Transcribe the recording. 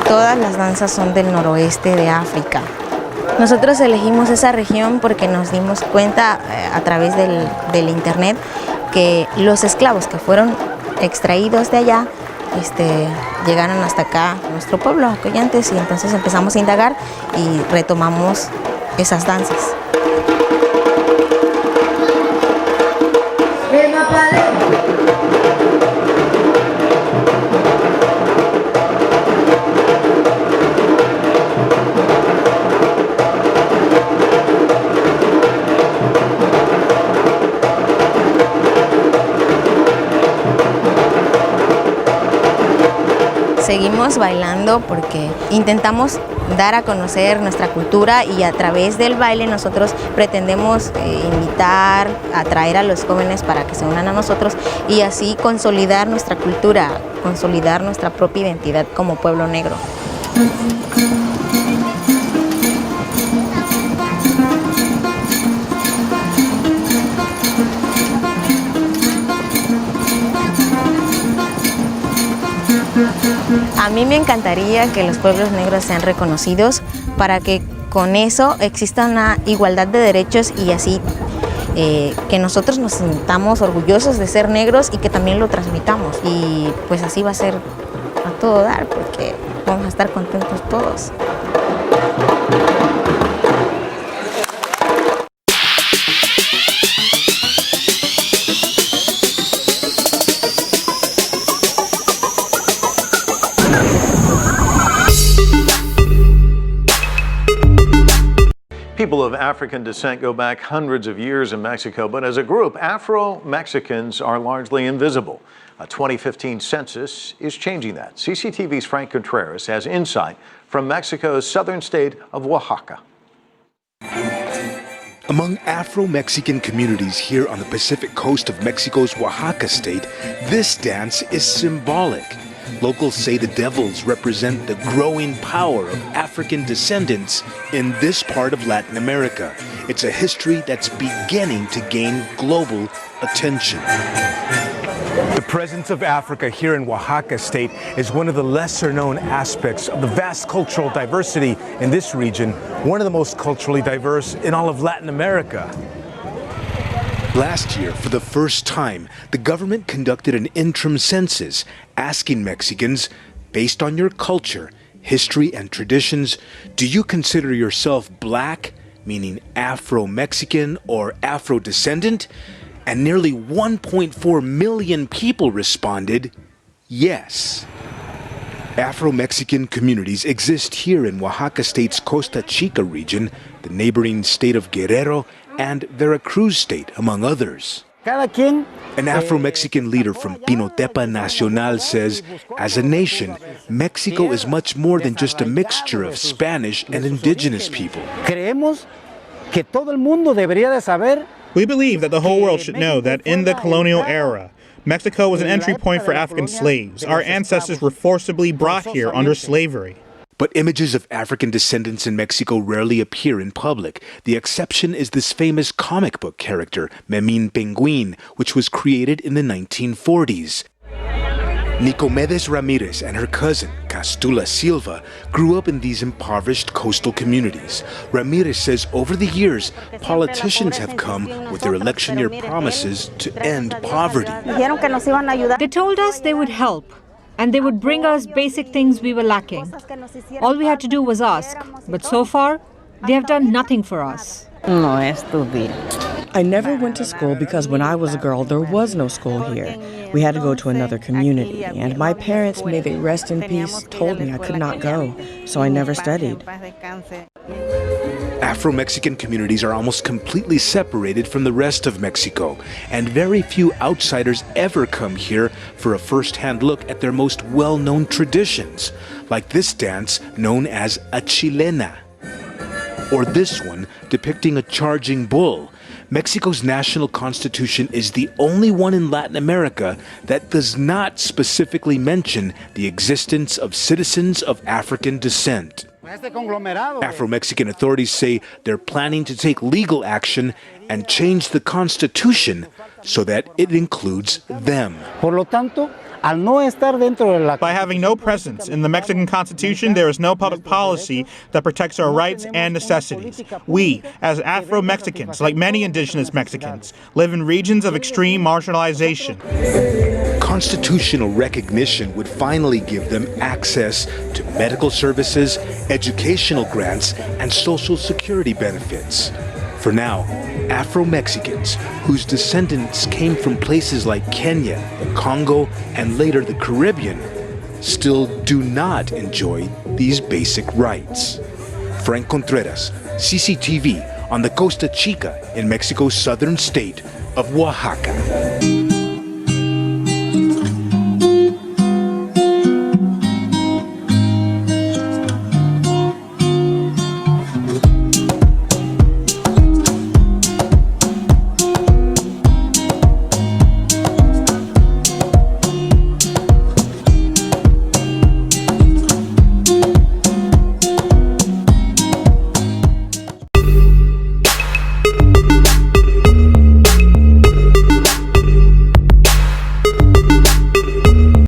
Todas las danzas son del noroeste de África. Nosotros elegimos esa región porque nos dimos cuenta a través del internet que los esclavos que fueron extraídos de allá llegaron hasta acá, a nuestro pueblo, a Collantes, y entonces empezamos a indagar y retomamos esas danzas. Seguimos bailando porque intentamos dar a conocer nuestra cultura y a través del baile nosotros pretendemos invitar, atraer a los jóvenes para que se unan a nosotros y así consolidar nuestra cultura, consolidar nuestra propia identidad como pueblo negro. A mí me encantaría que los pueblos negros sean reconocidos para que con eso exista una igualdad de derechos y así que nosotros nos sintamos orgullosos de ser negros y que también lo transmitamos. Y pues así va a ser a todo dar porque vamos a estar contentos todos. People of African descent go back hundreds of years in Mexico, but as a group, Afro-Mexicans are largely invisible. A 2015 census is changing that. CCTV's Frank Contreras has insight from Mexico's southern state of Oaxaca. Among Afro-Mexican communities here on the Pacific coast of Mexico's Oaxaca state, this dance is symbolic. Locals say the devils represent the growing power of African descendants in this part of Latin America. It's a history that's beginning to gain global attention. The presence of Africa here in Oaxaca state is one of the lesser-known aspects of the vast cultural diversity in this region, one of the most culturally diverse in all of Latin America. Last year, for the first time, the government conducted an interim census asking Mexicans, based on your culture, history, and traditions, do you consider yourself black, meaning Afro-Mexican or Afro-descendant? And nearly 1.4 million people responded, yes. Afro-Mexican communities exist here in Oaxaca state's Costa Chica region, the neighboring state of Guerrero, and Veracruz state, among others. An Afro-Mexican leader from Pinotepa Nacional says, as a nation, Mexico is much more than just a mixture of Spanish and indigenous people. We believe that the whole world should know that in the colonial era, Mexico was an entry point for African slaves. Our ancestors were forcibly brought here under slavery. But images of African descendants in Mexico rarely appear in public. The exception is this famous comic book character, Memín Penguin, which was created in the 1940s. Nicomedes Ramirez and her cousin, Castula Silva, grew up in these impoverished coastal communities. Ramirez says over the years, politicians have come with their election year promises to end poverty. They told us they would help, and they would bring us basic things we were lacking. All we had to do was ask, but so far, they have done nothing for us. I never went to school because when I was a girl, there was no school here. We had to go to another community, and my parents, may they rest in peace, told me I could not go, so I never studied. Afro-Mexican communities are almost completely separated from the rest of Mexico, and very few outsiders ever come here for a first-hand look at their most well-known traditions, like this dance known as a chilena, or this one depicting a charging bull. Mexico's national constitution is the only one in Latin America that does not specifically mention the existence of citizens of African descent. Afro-Mexican authorities say they're planning to take legal action and change the constitution so that it includes them. By having no presence in the Mexican Constitution, there is no public policy that protects our rights and necessities. We, as Afro-Mexicans, like many indigenous Mexicans, live in regions of extreme marginalization. Constitutional recognition would finally give them access to medical services, educational grants, and social security benefits. For now, Afro-Mexicans, whose descendants came from places like Kenya, the Congo, and later the Caribbean, still do not enjoy these basic rights. Frank Contreras, CCTV, on the Costa Chica in Mexico's southern state of Oaxaca.